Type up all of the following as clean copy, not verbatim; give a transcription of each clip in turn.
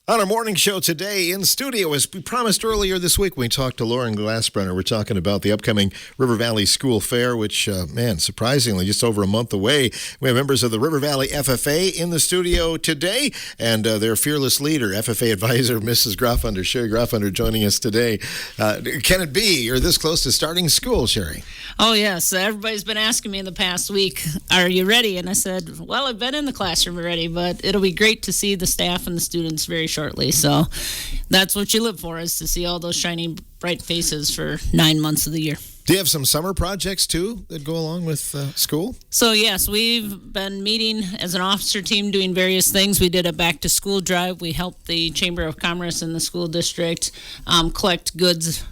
On our morning show today in studio, as we promised earlier this week, we talked to Lauren Glassbrenner. We're talking about the upcoming River Valley School Fair, which, surprisingly, just over a month away. We have members of the River Valley FFA in the studio today, and their fearless leader, FFA advisor, Mrs. Groffunder, Sherry Groffunder, joining us today. Can it be you're this close to starting school, Sherry? Oh, yes. Everybody's been asking me in the past week, are you ready? And I said, well, I've been in the classroom already, but it'll be great to see the staff and the students very shortly. So that's what you live for, is to see all those shiny, bright faces for 9 months of the year. Do you have some summer projects, too, that go along with school? So, yes, we've been meeting as an officer team doing various things. We did a back-to-school drive. We helped the Chamber of Commerce and the school district collect goods,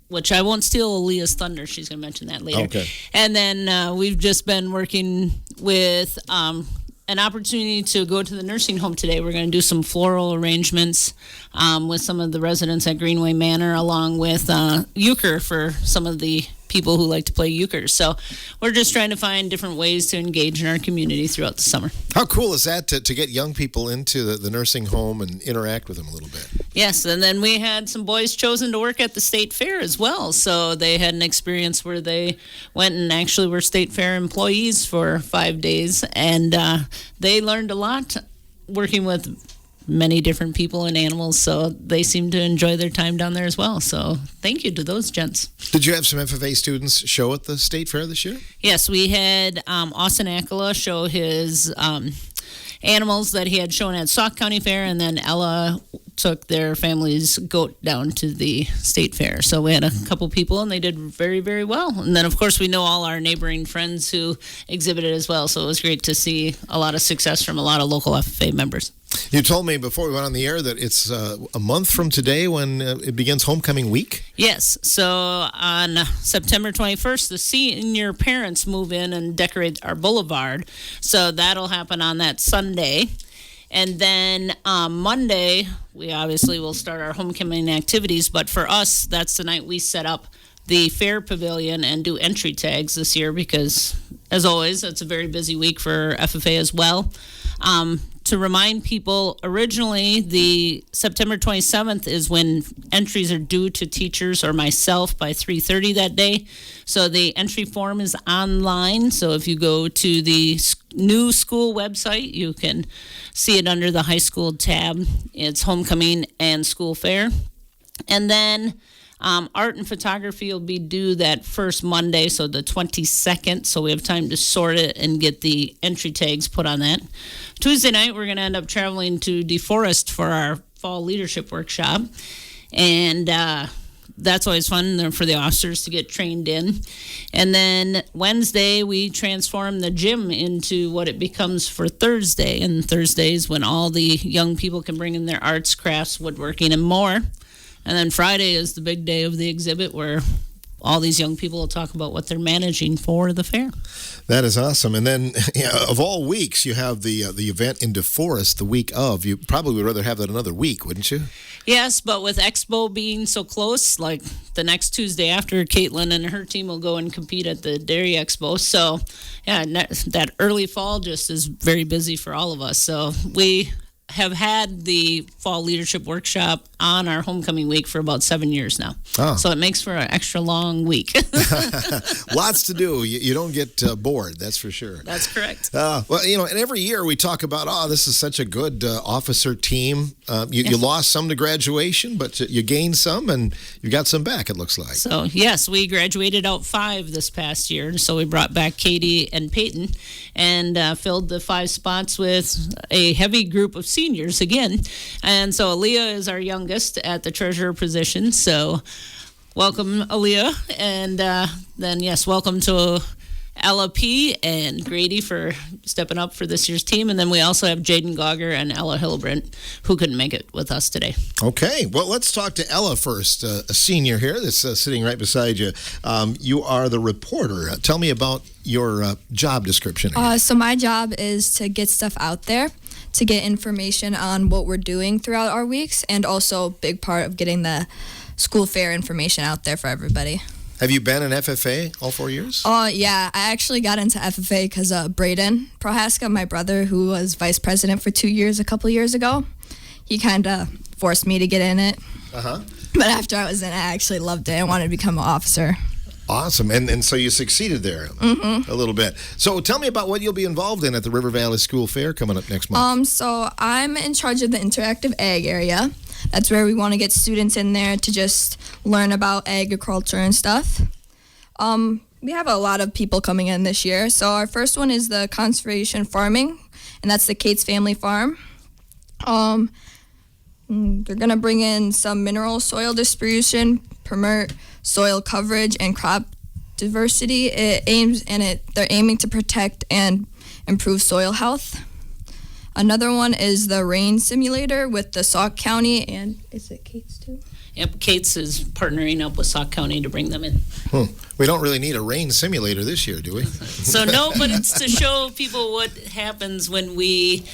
which I won't steal Aaliyah's thunder. She's going to mention that later. Okay. And then we've just been working with an opportunity to go to the nursing home today. We're going to do some floral arrangements with some of the residents at Greenway Manor, along with euchre for some of the people who like to play euchre. So we're just trying to find different ways to engage in our community throughout the summer. How cool is that to get young people into the nursing home and interact with them a little bit? Yes, and then we had some boys chosen to work at the state fair as well. So they had an experience where they went and actually were state fair employees for 5 days, and they learned a lot working with many different people and animals, so they seem to enjoy their time down there as well. So thank you to those gents. Did you have some FFA students show at the state fair this year? Yes, we had Austin Akala show his animals that he had shown at Sauk County Fair, and then Ella took their family's goat down to the state fair. So we had a couple people, and they did very, very well. And then, of course, we know all our neighboring friends who exhibited as well, so it was great to see a lot of success from a lot of local FFA members. You told me before we went on the air that it's a month from today when it begins homecoming week? Yes. So on September 21st, the senior parents move in and decorate our boulevard. So that'll happen on that Sunday. And then Monday, we obviously will start our homecoming activities. But for us, that's the night we set up the fair pavilion and do entry tags this year because, as always, it's a very busy week for FFA as well. To remind people, originally the September 27th is when entries are due to teachers or myself by 3:30 that day. So the entry form is online. So if you go to the new school website, you can see it under the high school tab. It's homecoming and school fair. And then art and photography will be due that first Monday, so the 22nd, so we have time to sort it and get the entry tags put on that. Tuesday night, we're going to end up traveling to DeForest for our fall leadership workshop, and that's always fun for the officers to get trained in. And then Wednesday, we transform the gym into what it becomes for Thursday, and Thursdays when all the young people can bring in their arts, crafts, woodworking, and more. And then Friday is the big day of the exhibit where all these young people will talk about what they're managing for the fair. That is awesome. And then, of all weeks, you have the event in DeForest the week of. You probably would rather have that another week, wouldn't you? Yes, but with Expo being so close, like the next Tuesday after, Caitlin and her team will go and compete at the Dairy Expo. So, yeah, that early fall just is very busy for all of us. So we have had the fall leadership workshop on our homecoming week for about 7 years now. Oh. So it makes for an extra long week. Lots to do. You don't get bored, that's for sure. That's correct. Well, and every year we talk about, this is such a good officer team. You lost some to graduation, but you gained some, and you got some back, it looks like. So, yes, we graduated out 5 this past year. So we brought back Katie and Peyton and filled the 5 spots with a heavy group of seniors again. And so Aaliyah is our youngest at the treasurer position. So welcome, Aaliyah. And then, yes, welcome to Ella P. and Grady for stepping up for this year's team. And then we also have Jaden Gauger and Ella Hillebrandt, who couldn't make it with us today. Okay. Well, let's talk to Ella first, a senior here that's sitting right beside you. You are the reporter. Tell me about your job description. So my job is to get stuff out there, to get information on what we're doing throughout our weeks, and also a big part of getting the school fair information out there for everybody. Have you been in FFA all 4 years? Yeah, I actually got into FFA because Braden Prohaska, my brother, who was vice president for 2 years a couple years ago, he kind of forced me to get in it. Uh-huh. But after I was in it, I actually loved it. I wanted to become an officer. Awesome. And so you succeeded there a little bit. So tell me about what you'll be involved in at the River Valley School Fair coming up next month. So I'm in charge of the interactive ag area. That's where we want to get students in there to just learn about agriculture and stuff. We have a lot of people coming in this year. So our first one is the conservation farming, and that's the Cates Family Farm. They're going to bring in some mineral soil distribution, promote soil coverage and crop diversity. They're aiming to protect and improve soil health. Another one is the rain simulator with the Sauk County, and is it Cates too? Yep, Cates is partnering up with Sauk County to bring them in. We don't really need a rain simulator this year, do we? So no, but it's to show people what happens when we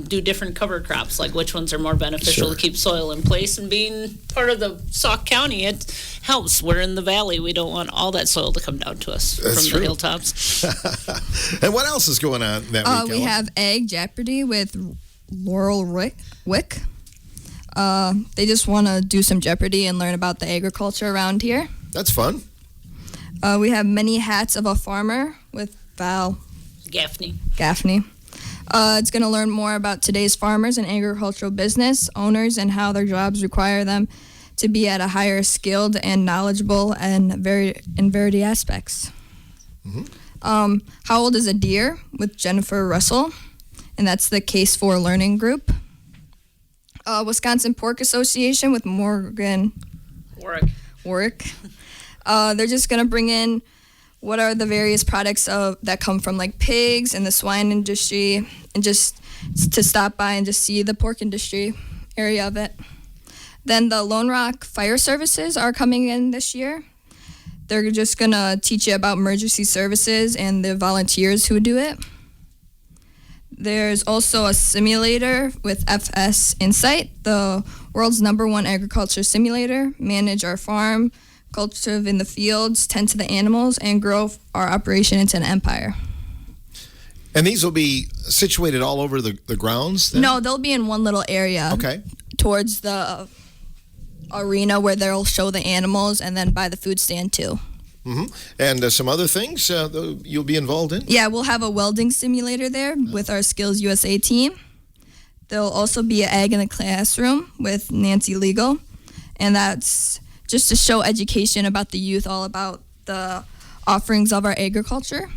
do different cover crops, like which ones are more beneficial to keep soil in place. And being part of the Sauk County, it helps. We're in the valley. We don't want all that soil to come down to us from the hilltops. And what else is going on that week? We have Ag Jeopardy with Laurel Wick. They just want to do some Jeopardy and learn about the agriculture around here. That's fun. We have Many Hats of a Farmer with Val Gaffney. It's going to learn more about today's farmers and agricultural business owners and how their jobs require them to be at a higher skilled and knowledgeable and variety aspects. How Old is a Deer with Jennifer Russell, and that's the Case 4 Learning Group. Wisconsin Pork Association with Morgan Warwick. They're just going to bring in what are the various products that come from like pigs and the swine industry, and just to stop by and just see the pork industry area of it. Then the Lone Rock Fire Services are coming in this year. They're just going to teach you about emergency services and the volunteers who do it. There's also a simulator with FS Insight, the world's #1 agriculture simulator. Manage our farm, cultivate in the fields, tend to the animals, and grow our operation into an empire. And these will be situated all over the grounds? Then? No, they'll be in one little area. Okay. Towards the arena where they'll show the animals, and then by the food stand too. And some other things you'll be involved in? Yeah, we'll have a welding simulator there with our Skills USA team. There'll also be an Ag in the Classroom with Nancy Legal, and that's just to show education about the youth, all about the offerings of our agriculture.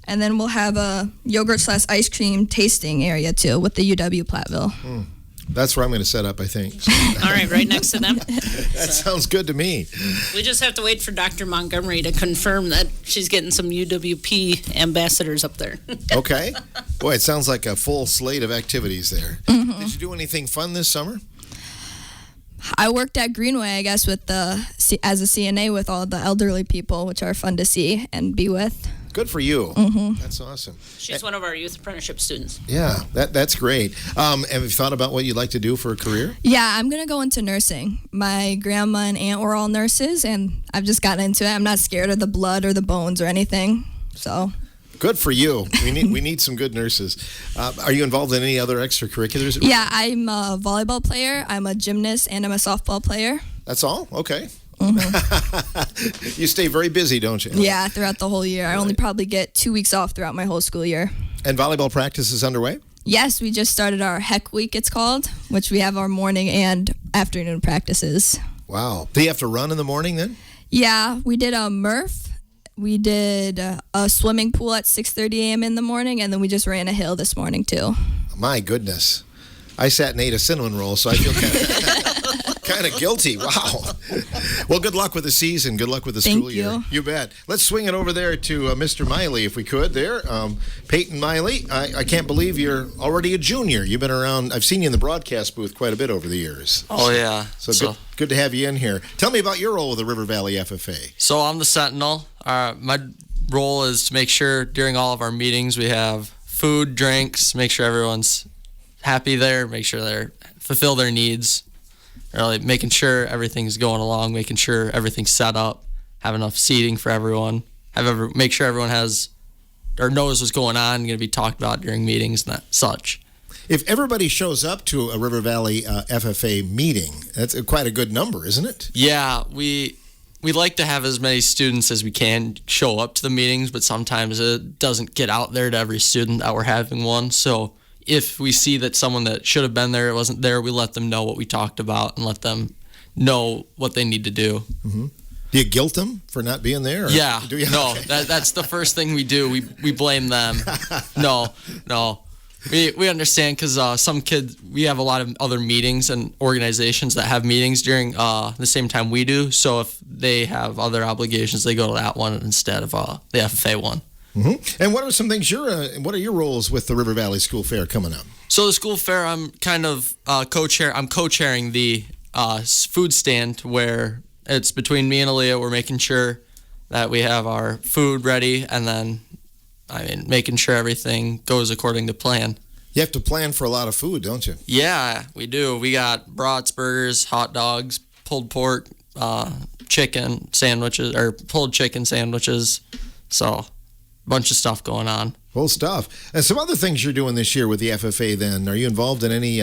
And then we'll have a yogurt/ice cream tasting area too with the UW Platteville. That's where I'm going to set up, I think. All right, right next to them. That sounds good to me. We just have to wait for Dr. Montgomery to confirm that she's getting some UWP ambassadors up there. Okay. Boy, it sounds like a full slate of activities there. Did you do anything fun this summer? I worked at Greenway, I guess, as a CNA with all the elderly people, which are fun to see and be with. Good for you. That's awesome. She's one of our youth apprenticeship students. Yeah, that's great. Have you thought about what you'd like to do for a career? Yeah, I'm going to go into nursing. My grandma and aunt were all nurses, and I've just gotten into it. I'm not scared of the blood or the bones or anything. So good for you. We need some good nurses. Are you involved in any other extracurriculars? Yeah, I'm a volleyball player. I'm a gymnast, and I'm a softball player. That's all? Okay. You stay very busy, don't you? Yeah, throughout the whole year. I only probably get 2 weeks off throughout my whole school year. And volleyball practice is underway? Yes, we just started our Heck Week, it's called, which we have our morning and afternoon practices. Wow. Do you have to run in the morning then? Yeah, we did a Murph. We did a swimming pool at 6:30 a.m. in the morning, and then we just ran a hill this morning, too. My goodness. I sat and ate a cinnamon roll, so I feel kind of guilty. Wow. Well, good luck with the season. Good luck with the school year. Thank You bet. Let's swing it over there to Mr. Miley, if we could, there. Peyton Miley, I can't believe you're already a junior. You've been around. I've seen you in the broadcast booth quite a bit over the years. Oh, yeah. So good to have you in here. Tell me about your role with the River Valley FFA. So I'm the Sentinel. My role is to make sure during all of our meetings we have food, drinks, make sure everyone's happy there, make sure they fulfill their needs, really making sure everything's going along, making sure everything's set up, have enough seating for everyone, make sure everyone has or knows what's going on, going to be talked about during meetings and such. If everybody shows up to a River Valley FFA meeting, that's quite a good number, isn't it? Yeah, we like to have as many students as we can show up to the meetings, but sometimes it doesn't get out there to every student that we're having one. So if we see that someone that should have been there wasn't there, we let them know what we talked about and let them know what they need to do. Mm-hmm. Do you guilt them for not being there? Yeah. Do you? No, Okay. that's the first thing we do. We blame them. No. We understand because some kids, we have a lot of other meetings and organizations that have meetings during the same time we do. So if they have other obligations, they go to that one instead of the FFA one. Mm-hmm. And what are some things what are your roles with the River Valley School Fair coming up? So the school fair, I'm kind of I'm co-chairing the food stand where it's between me and Aaliyah. We're making sure that we have our food ready and then making sure everything goes according to plan. You have to plan for a lot of food, don't you? Yeah, we do. We got brats, burgers, hot dogs, pulled pork, chicken sandwiches, or pulled chicken sandwiches. So, a bunch of stuff going on. Full stuff. And some other things you're doing this year with the FFA then. Are you involved in any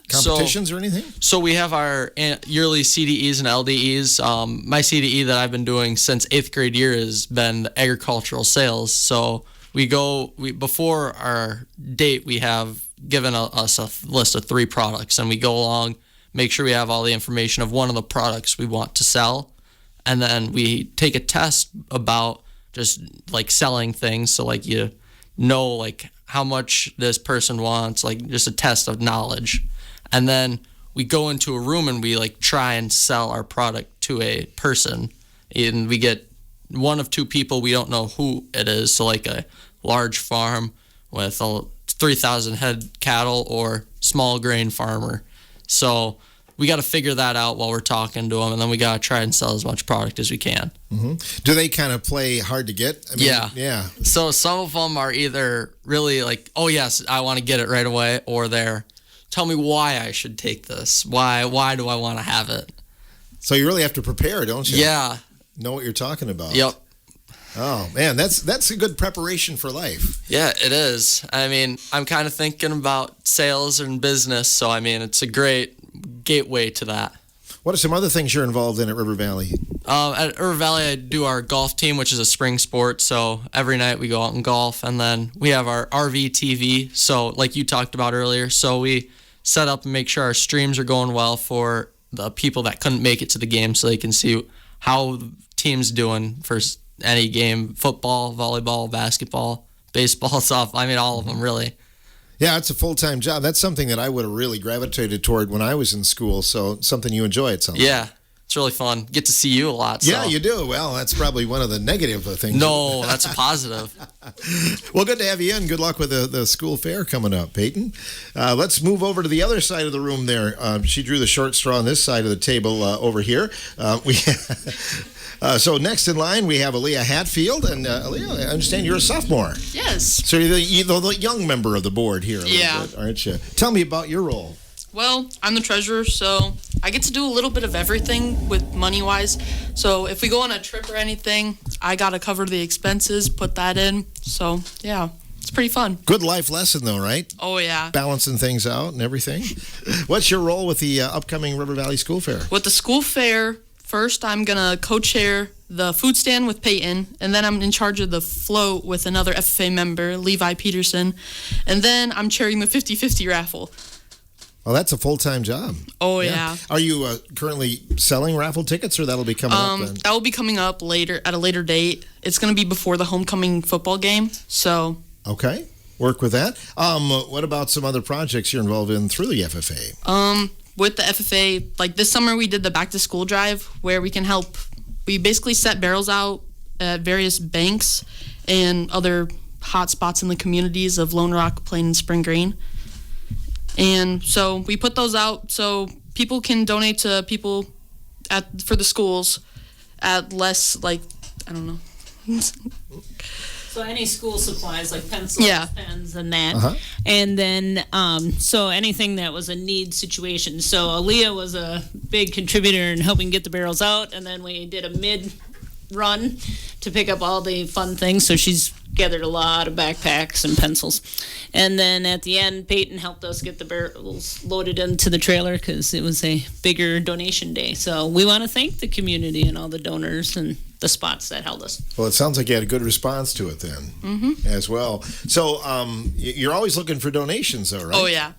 competitions or anything? So we have our yearly CDEs and LDEs. My CDE that I've been doing since 8th grade year has been agricultural sales. So before our date, we have given us a list of 3 products, and we go along, make sure we have all the information of one of the products we want to sell, and then we take a test about just like selling things. So like you know like how much this person wants, like just a test of knowledge, and then we go into a room and we like try and sell our product to a person, and we get 1 of 2 people. We don't know who it is, so like a large farm with 3,000 head cattle or small grain farmer. So we got to figure that out while we're talking to them, and then we got to try and sell as much product as we can. Mm-hmm. Do they kind of play hard to get? Yeah. So some of them are either really like, oh yes, I want to get it right away, or they're, tell me why I should take this. Why do I want to have it? So you really have to prepare, don't you? Yeah. Know what you're talking about. Yep. Oh man, that's a good preparation for life. Yeah, it is. I'm kind of thinking about sales and business, so it's a great gateway to that. What are some other things you're involved in at River Valley? At River Valley, I do our golf team, which is a spring sport. So every night we go out and golf, and then we have our RV TV. So like you talked about earlier, so we set up and make sure our streams are going well for the people that couldn't make it to the game, so they can see how the team's doing for any game: football, volleyball, basketball, baseball, stuff. All of them really. Yeah, it's a full-time job. That's something that I would have really gravitated toward when I was in school. So something you enjoy, it sounds like. Yeah, it's really fun. Get to see you a lot. So. Yeah, you do. Well, that's probably one of the negative things. No, that's a positive. Well, good to have you in. Good luck with the school fair coming up, Peyton. Let's move over to the other side of the room there. She drew the short straw on this side of the table over here. So next in line, we have Aaliyah Hatfield. And Aaliyah, I understand you're a sophomore. Yes. So you're the young member of the board here a little bit, aren't you? Tell me about your role. Well, I'm the treasurer, so I get to do a little bit of everything with money-wise. So if we go on a trip or anything, I got to cover the expenses, put that in. So, yeah, it's pretty fun. Good life lesson, though, right? Oh, yeah. Balancing things out and everything. What's your role with the upcoming River Valley School Fair? With the school fair, first I'm going to co-chair the food stand with Peyton, and then I'm in charge of the float with another FFA member, Levi Peterson, and then I'm chairing the 50-50 raffle. Well, that's a full-time job. Oh, yeah. Are you currently selling raffle tickets, or that'll be coming up then? That will be coming up later, at a later date. It's going to be before the homecoming football game, so... Okay, work with that. What about some other projects you're involved in through the FFA? With the FFA, like this summer we did the back-to-school drive where we can help. We basically set barrels out at various banks and other hot spots in the communities of Lone Rock, Plain, and Spring Green. And so we put those out so people can donate to people for the schools at less, like, I don't know. So any school supplies like pencils, pens, and that. Uh-huh. And then, so anything that was a need situation. So Aaliyah was a big contributor in helping get the barrels out, and then we did a mid-run to pick up all the fun things. So she's gathered a lot of backpacks and pencils. And then at the end, Peyton helped us get the barrels loaded into the trailer because it was a bigger donation day. So we want to thank the community and all the donors and the spots that held us. Well, it sounds like you had a good response to it then as well. So you're always looking for donations, though, right? Oh, yeah.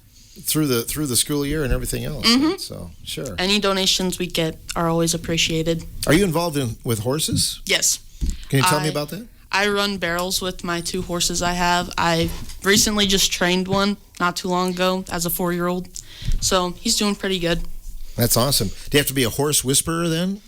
Through the school year and everything else. Right? So, sure. Any donations we get are always appreciated. Are you involved with horses? Yes. Can you tell me about that? I run barrels with my 2 horses I have. I recently just trained one not too long ago as a 4-year-old. So he's doing pretty good. That's awesome. Do you have to be a horse whisperer then?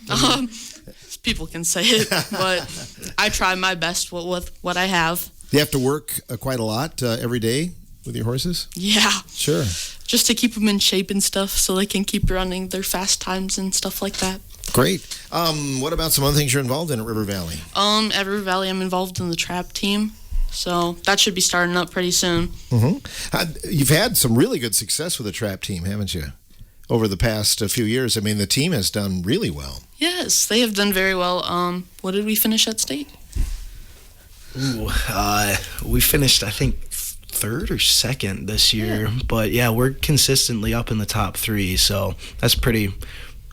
People can say it, but I try my best with what I have. Do you have to work quite a lot every day with your horses? Yeah. Sure. Just to keep them in shape and stuff so they can keep running their fast times and stuff like that. Great. What about some other things you're involved in at River Valley? At River Valley, I'm involved in the trap team. So that should be starting up pretty soon. You've had some really good success with the trap team, haven't you? Over the past few years. I mean, the team has done really well. Yes, they have done very well. What did we finish at state? We finished, I think, 3rd or 2nd this year. Yeah. But yeah, we're consistently up in the top 3, so that's pretty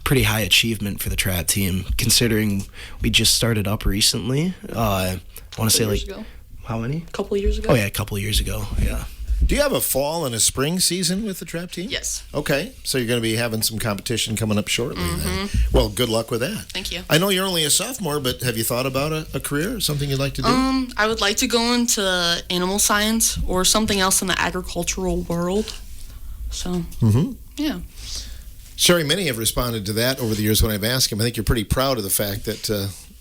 high achievement for the trap team, considering we just started up recently. I want to say like ago. How many? A couple of years ago. Oh yeah, a couple of years ago. Yeah. Do you have a fall and a spring season with the trap team? Yes. Okay, so you're going to be having some competition coming up shortly then. Well, good luck with that. Thank you. I know you're only a sophomore, but have you thought about a career or something you'd like to do? I would like to go into animal science or something else in the agricultural world. So, yeah. Sherry, many have responded to that over the years when I've asked them. I think you're pretty proud of the fact that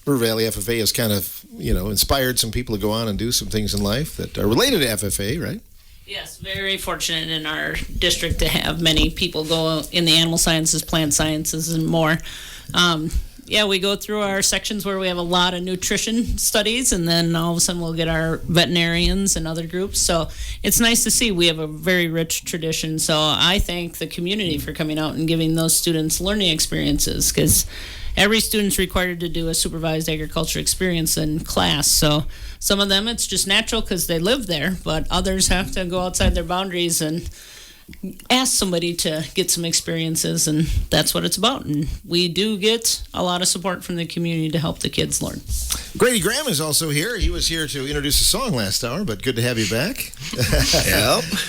River Valley FFA has kind of, inspired some people to go on and do some things in life that are related to FFA, right? Yes, very fortunate in our district to have many people go in the animal sciences, plant sciences, and more. We go through our sections where we have a lot of nutrition studies, and then all of a sudden we'll get our veterinarians and other groups. So it's nice to see we have a very rich tradition. So I thank the community for coming out and giving those students learning experiences, because every student's required to do a supervised agriculture experience in class. So some of them it's just natural because they live there, but others have to go outside their boundaries and ask somebody to get some experiences, and that's what it's about. And we do get a lot of support from the community to help the kids learn. Grady Graham is also here. He was here to introduce a song last hour, but good to have you back.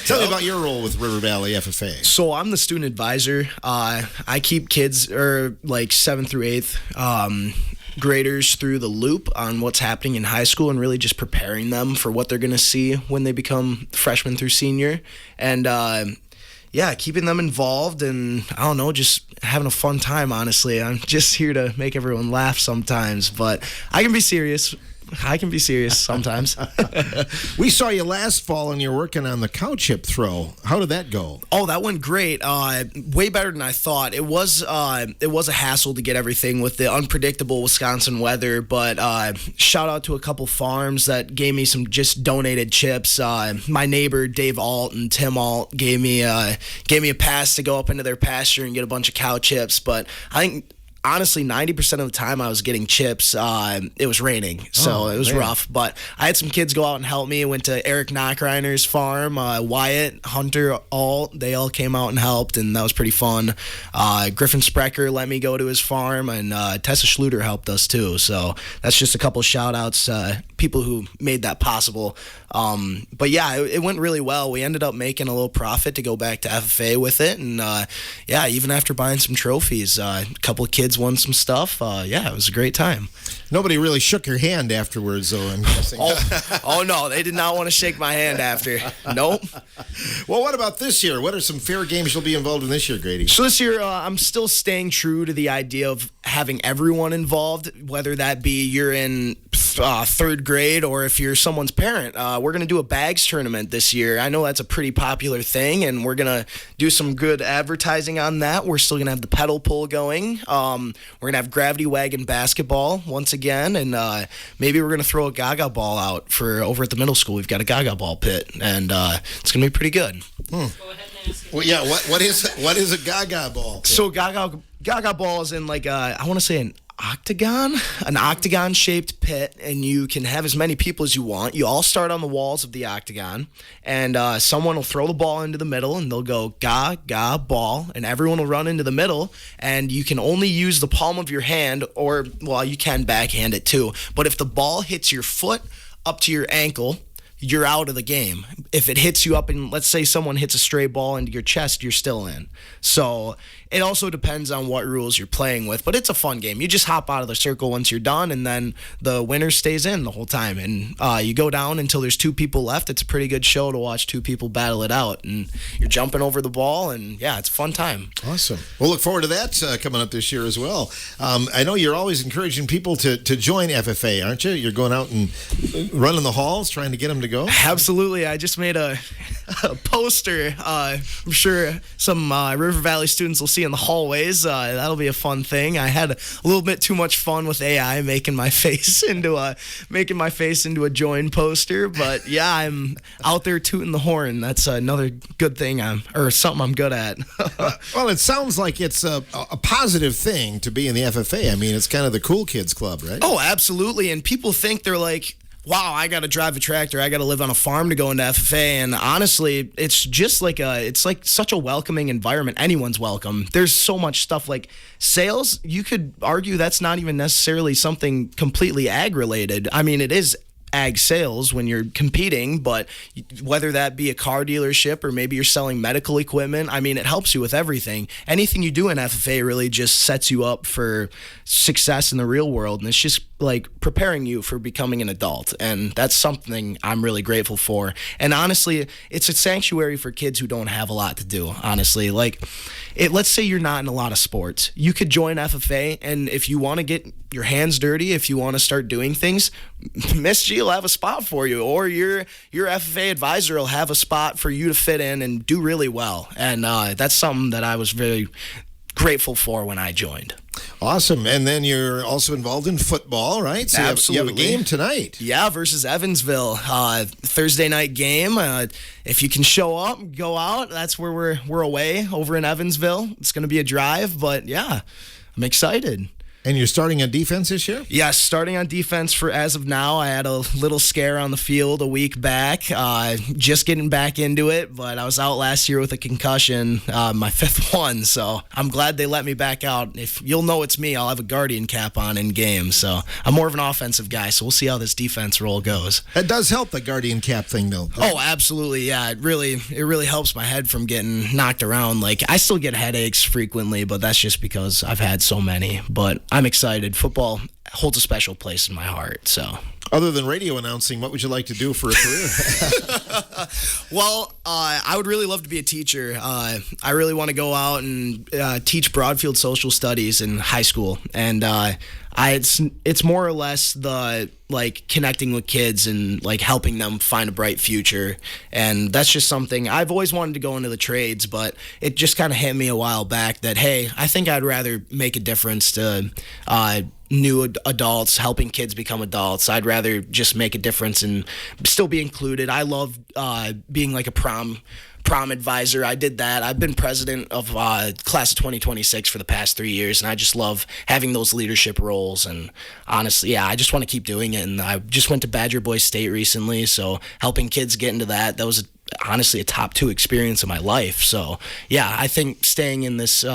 Tell me about your role with River Valley FFA. So I'm the student advisor. I keep kids, like 7th through 8th graders through the loop on what's happening in high school and really just preparing them for what they're going to see when they become freshman through senior. And keeping them involved and, I don't know, just having a fun time, honestly. I'm just here to make everyone laugh sometimes, but I can be serious. Sometimes. We saw you last fall and you're working on the cow chip throw. How did that go? Oh, that went great. Way better than I thought. It was a hassle to get everything with the unpredictable Wisconsin weather, but shout out to a couple farms that gave me some just donated chips. My neighbor Dave Alt and Tim Alt gave me a pass to go up into their pasture and get a bunch of cow chips, but I think honestly, 90% of the time I was getting chips, it was raining, so it was rough. But I had some kids go out and help me. I went to Eric Knockreiner's farm, Wyatt, Hunter, they all came out and helped, and that was pretty fun. Griffin Sprecher let me go to his farm, and Tessa Schluter helped us too. So that's just a couple shout-outs, people who made that possible. But yeah, it went really well. We ended up making a little profit to go back to FFA with it, and even after buying some trophies, a couple of kids won some stuff. It was a great time. Nobody really shook your hand afterwards, though, I'm guessing. Oh no, they did not want to shake my hand after. Nope. Well, what about this year? What are some fair games you'll be involved in this year, Grady? So this year, I'm still staying true to the idea of having everyone involved, whether that be you're in 3rd grade or if you're someone's parent. We're going to do a bags tournament this year. I know that's a pretty popular thing, and we're going to do some good advertising on that. We're still going to have the pedal pull going. We're going to have gravity wagon basketball once again, and maybe we're going to throw a gaga ball out for over at the middle school. We've got a gaga ball pit, and it's going to be pretty good. Go ahead and ask. Well, yeah. What is a gaga ball pit? So gaga ball is in like I want to say an an octagon-shaped pit, and you can have as many people as you want. You all start on the walls of the octagon, and someone will throw the ball into the middle, and they'll go, ga, ga, ball, and everyone will run into the middle, and you can only use the palm of your hand, or, well, you can backhand it too, but if the ball hits your foot up to your ankle, you're out of the game. If it hits you up, and let's say someone hits a stray ball into your chest, you're still in. So it also depends on what rules you're playing with, but it's a fun game. You just hop out of the circle once you're done, and then the winner stays in the whole time. And you go down until there's 2 people left. It's a pretty good show to watch 2 people battle it out. And you're jumping over the ball, and yeah, it's a fun time. Awesome. We'll look forward to that coming up this year as well. I know you're always encouraging people to join FFA, aren't you? You're going out and running the halls, trying to get them to go? Absolutely. I just made a poster. I'm sure some River Valley students will see in the hallways. That'll be a fun thing. I had a little bit too much fun with AI making my face into a join poster, but yeah, I'm out there tooting the horn. That's another good thing or something I'm good at. Well, it sounds like it's a positive thing to be in the FFA. I mean, it's kind of the cool kids club, right? Oh, absolutely. And people think they're like, wow, I got to drive a tractor, I got to live on a farm to go into FFA. And honestly, it's just like it's like such a welcoming environment. Anyone's welcome. There's so much stuff like sales. You could argue that's not even necessarily something completely ag related. I mean, it is ag sales when you're competing, but whether that be a car dealership or maybe you're selling medical equipment, I mean, it helps you with everything. Anything you do in FFA really just sets you up for success in the real world, and it's just like preparing you for becoming an adult, and that's something I'm really grateful for. And honestly, it's a sanctuary for kids who don't have a lot to do, honestly. Like, let's say you're not in a lot of sports. You could join FFA, and if you want to get your hands dirty, if you want to start doing things, Miss G will have a spot for you, or your FFA advisor will have a spot for you to fit in and do really well. And that's something that I was very grateful for when I joined. Awesome. And then you're also involved in football, right? So Absolutely. You have a game tonight. Yeah, versus Evansville. Thursday night game. If you can show up, go out. That's where we're away, over in Evansville. It's going to be a drive, but yeah, I'm excited. And you're starting on defense this year? Yes, starting on defense for as of now. I had a little scare on the field a week back, just getting back into it, but I was out last year with a concussion, my 5th one, so I'm glad they let me back out. If you'll know it's me, I'll have a Guardian cap on in game, so I'm more of an offensive guy, so we'll see how this defense role goes. It does help, the Guardian cap thing, though. Oh, absolutely, yeah. It really helps my head from getting knocked around. Like, I still get headaches frequently, but that's just because I've had so many, but I'm excited. Football holds a special place in my heart. So, other than radio announcing, what would you like to do for a career? Well, I would really love to be a teacher. I really want to go out and teach Broadfield social studies in high school, and it's more or less the like connecting with kids and like helping them find a bright future. And that's just something I've always wanted to go into the trades, but it just kind of hit me a while back that, hey, I think I'd rather make a difference to new adults, helping kids become adults. I'd rather just make a difference and still be included. I love being like a prom advisor. I did that. I've been president of class of 2026 for the past 3 years, and I just love having those leadership roles. And honestly, yeah, I just want to keep doing it. And I just went to Badger Boys State recently, so helping kids get into that was honestly a top 2 experience of my life. So yeah, I think staying in this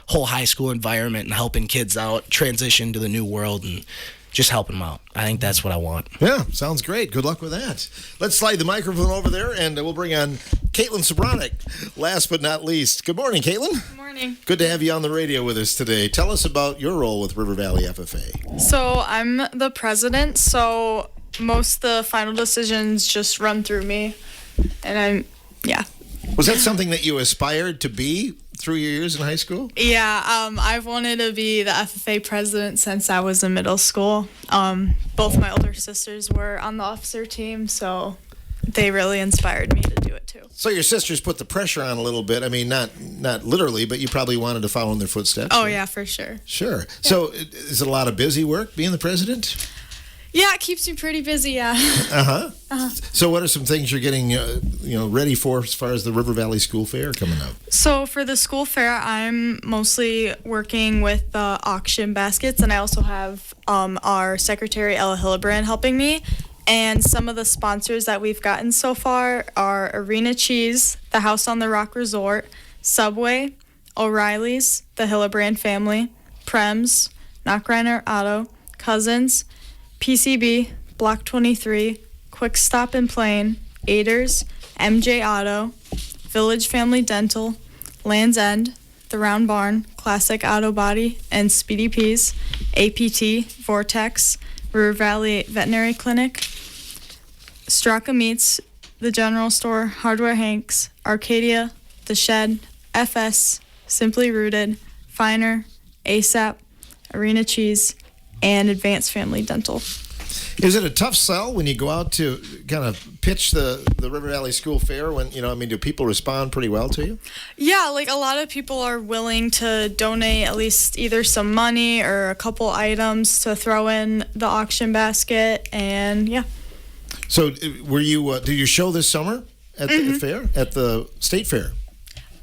whole high school environment and helping kids out transition to the new world and just helping them out, I think that's what I want. Yeah, sounds great. Good luck with that. Let's slide the microphone over there, and we'll bring on Caitlin Sobronic, last but not least. Good morning, Caitlin. Good morning. Good to have you on the radio with us today. Tell us about your role with River Valley FFA. So I'm the president, so most of the final decisions just run through me, and yeah. Was that something that you aspired to be through your years in high school? Yeah, I've wanted to be the FFA president since I was in middle school. Both my older sisters were on the officer team, so they really inspired me to do it too. So your sisters put the pressure on a little bit. I mean, not literally, but you probably wanted to follow in their footsteps. Oh, right? Yeah, for sure. Sure. Yeah. So is it a lot of busy work being the president? Yeah, it keeps me pretty busy, yeah. So, what are some things you're getting, ready for as far as the River Valley School Fair coming up? So for the school fair, I'm mostly working with the auction baskets, and I also have our secretary, Ella Hillebrand, helping me. And some of the sponsors that we've gotten so far are Arena Cheese, the House on the Rock Resort, Subway, O'Reilly's, the Hillebrand family, Prems, Knockreiner Auto, Cousins, PCB, Block 23, Quick Stop and Plain, Aiders, MJ Auto, Village Family Dental, Land's End, The Round Barn, Classic Auto Body, and Speedy Peas, APT, Vortex, River Valley Veterinary Clinic, Straka Meats, The General Store, Hardware Hanks, Arcadia, The Shed, FS, Simply Rooted, Finer, ASAP, Arena Cheese, and Advanced Family Dental. Is it a tough sell when you go out to kind of pitch the River Valley School Fair? Do people respond pretty well to you? Yeah, like a lot of people are willing to donate at least either some money or a couple items to throw in the auction basket, and yeah. So, were you? Did you show this summer at the fair, at the state fair?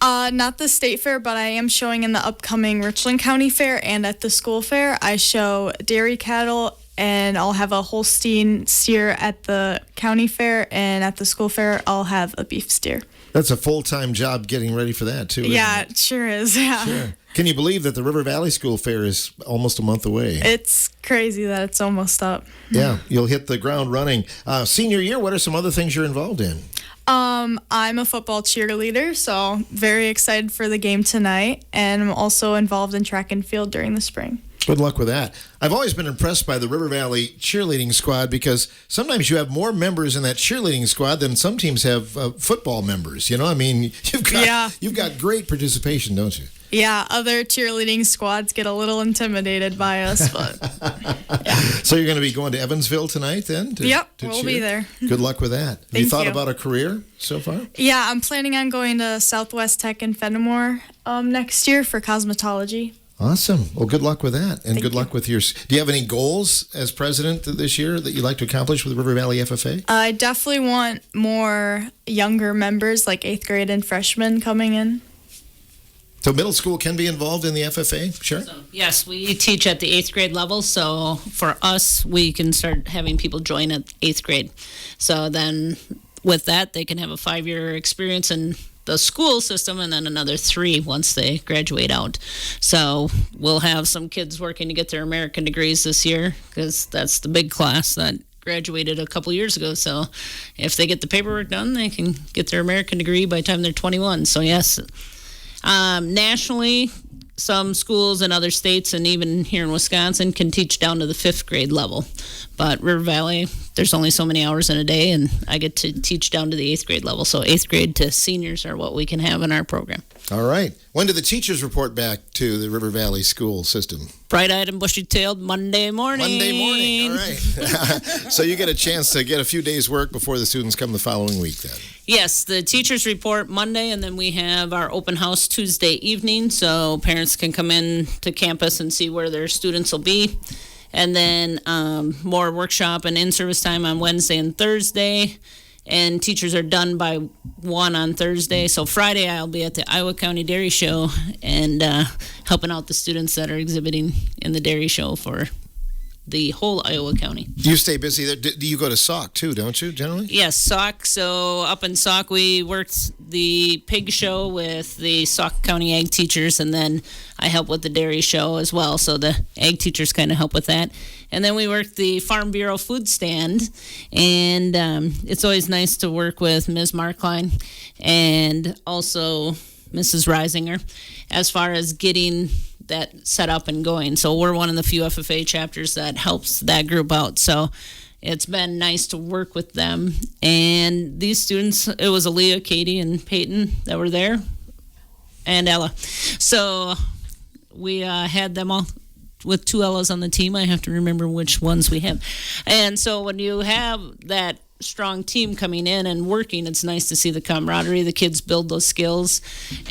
Not the state fair, but I am showing in the upcoming Richland County Fair, and at the school fair, I show dairy cattle, and I'll have a Holstein steer at the county fair, and at the school fair, I'll have a beef steer. That's a full-time job getting ready for that, too. Yeah, Isn't it? it sure is. Yeah. Sure. Can you believe that the River Valley School Fair is almost a month away? It's crazy that it's almost up. Yeah, you'll hit the ground running. Senior year, what are some other things you're involved in? I'm a football cheerleader, so very excited for the game tonight, and I'm also involved in track and field during the spring. Good luck with that. I've always been impressed by the River Valley cheerleading squad because sometimes you have more members in that cheerleading squad than some teams have football members. You've got great participation, don't you? Yeah, other cheerleading squads get a little intimidated by us, but So you're going to be going to Evansville tonight then? Yep, to we'll cheer? be there. Good luck with that. Have you Thank thought you. about a career so far? Yeah, I'm planning on going to Southwest Tech in Fenimore next year for cosmetology. Awesome. Well, good luck with that, and Thank good luck with your. Do you have any goals as president this year that you'd like to accomplish with River Valley FFA? I definitely want more younger members, like 8th grade and freshmen, coming in. So middle school can be involved in the FFA, sure? So, yes, we teach at the 8th grade level, so for us, we can start having people join at 8th grade. So then with that, they can have a 5-year experience in the school system and then another 3 once they graduate out. So we'll have some kids working to get their American degrees this year because that's the big class that graduated a couple years ago. So if they get the paperwork done, they can get their American degree by the time they're 21. So yes, nationally, some schools in other states and even here in Wisconsin can teach down to the 5th grade level. But River Valley, there's only so many hours in a day, and I get to teach down to the 8th grade level. So 8th grade to seniors are what we can have in our program. All right. When do the teachers report back to the River Valley school system? Bright-eyed and bushy-tailed Monday morning. Monday morning. All right. So you get a chance to get a few days' work before the students come the following week then. Yes, the teachers report Monday, and then we have our open house Tuesday evening, so parents can come in to campus and see where their students will be. And then more workshop and in-service time on Wednesday and Thursday. And teachers are done by 1 on Thursday. So Friday I'll be at the Iowa County Dairy Show and helping out the students that are exhibiting in the dairy show for the whole Iowa County. You stay busy there. Do you go to Sauk too, don't you, generally? Yes, Sauk. So up in Sauk, we worked the pig show with the Sauk County ag teachers, and then I help with the dairy show as well. So the ag teachers kind of help with that. And then we worked the Farm Bureau food stand, and it's always nice to work with Ms. Markline and also Mrs. Reisinger as far as getting that set up and going. So we're one of the few FFA chapters that helps that group out. So it's been nice to work with them. And these students, it was Aaliyah, Katie, and Peyton that were there, and Ella. So we had them all with 2 Ellas on the team. I have to remember which ones we have. And so when you have that strong team coming in and working, it's nice to see the camaraderie. The kids build those skills.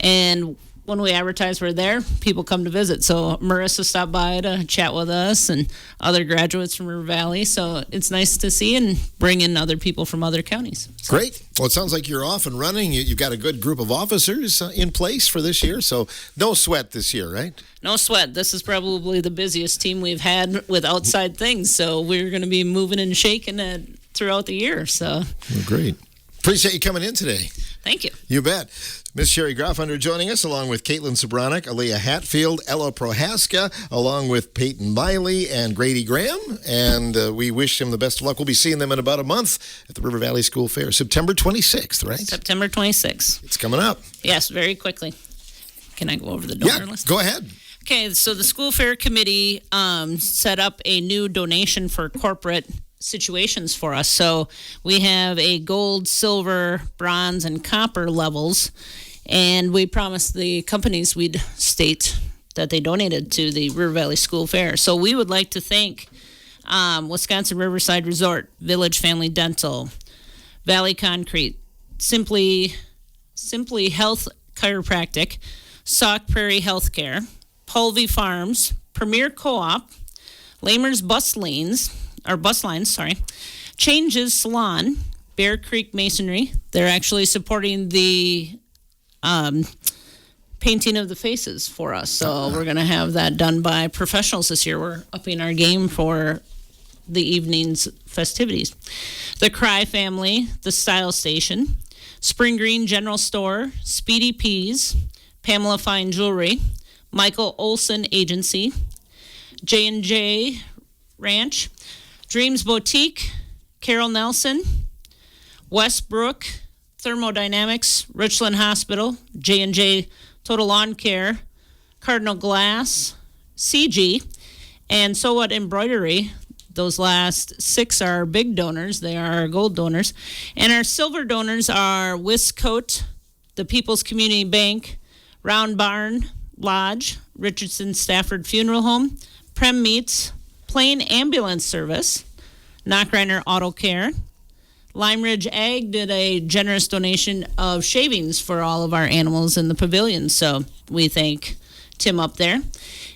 And when we advertise we're there, people come to visit. So Marissa stopped by to chat with us and other graduates from River Valley. So it's nice to see and bring in other people from other counties. Great. Well, it sounds like you're off and running. You've got a good group of officers in place for this year. So no sweat this year, right? No sweat. This is probably the busiest team we've had with outside things. So we're going to be moving and shaking it throughout the year. So well, great. Appreciate you coming in today. Thank you. You bet. Miss Sherry Groffunder joining us, along with Caitlin Sobronic, Aaliyah Hatfield, Ella Prohaska, along with Peyton Miley and Grady Graham. And we wish them the best of luck. We'll be seeing them in about a month at the River Valley School Fair, September 26th, right? September 26th. It's coming up. Yes, very quickly. Can I go over the donor list? Go ahead. Okay, so the School Fair Committee set up a new donation for corporate situations for us. So we have a gold, silver, bronze, and copper levels, and we promised the companies we'd state that they donated to the River Valley School Fair. So we would like to thank Wisconsin Riverside Resort, Village Family Dental, Valley Concrete, Simply Health Chiropractic, Sauk Prairie Healthcare, Pulvey Farms, Premier Co-op, Lamer's Bus Lines, Changes Salon, Bear Creek Masonry. They're actually supporting the painting of the faces for us. So we're going to have that done by professionals this year. We're upping our game for the evening's festivities. The Cry Family, the Style Station, Spring Green General Store, Speedy Peas, Pamela Fine Jewelry, Michael Olson Agency, J&J Ranch, Dreams Boutique, Carol Nelson, Westbrook, Thermodynamics, Richland Hospital, J&J Total Lawn Care, Cardinal Glass, CG, and So What Embroidery. Those last 6 are big donors. They are our gold donors. And our silver donors are Wiscote, the People's Community Bank, Round Barn Lodge, Richardson Stafford Funeral Home, Prem Meats, Plain Ambulance Service, Knockreiner Auto Care. Lime Ridge Ag did a generous donation of shavings for all of our animals in the pavilion, so we thank Tim up there.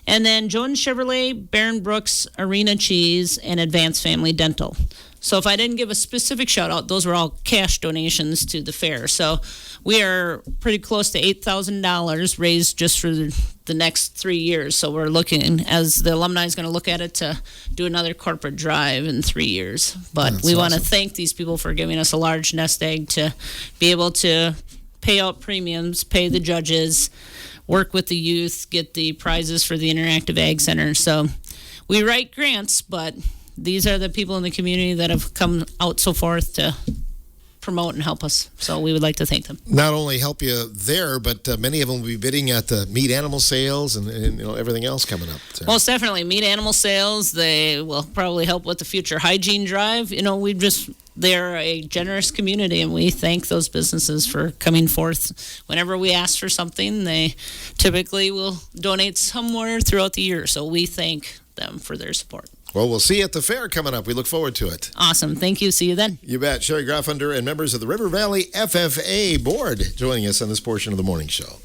And then Jones Chevrolet, Barron Brooks, Arena Cheese, and Advanced Family Dental. So if I didn't give a specific shout out, those were all cash donations to the fair. So we are pretty close to $8,000 raised just for the next 3 years. So we're looking, as the alumni is going to look at it, to do another corporate drive in 3 years. But That's we want to awesome. thank these people for giving us a large nest egg to be able to pay out premiums, pay the judges, work with the youth, get the prizes for the Interactive Ag Center. So we write grants, but these are the people in the community that have come out so forth to promote and help us. So we would like to thank them. Not only help you there, but many of them will be bidding at the meat animal sales and everything else coming up. So. Most definitely, meat animal sales. They will probably help with the future hygiene drive. They're a generous community, and we thank those businesses for coming forth. Whenever we ask for something, they typically will donate somewhere throughout the year. So we thank them for their support. Well, we'll see you at the fair coming up. We look forward to it. Awesome. Thank you. See you then. You bet. Sherry Groffunder and members of the River Valley FFA board joining us on this portion of the morning show.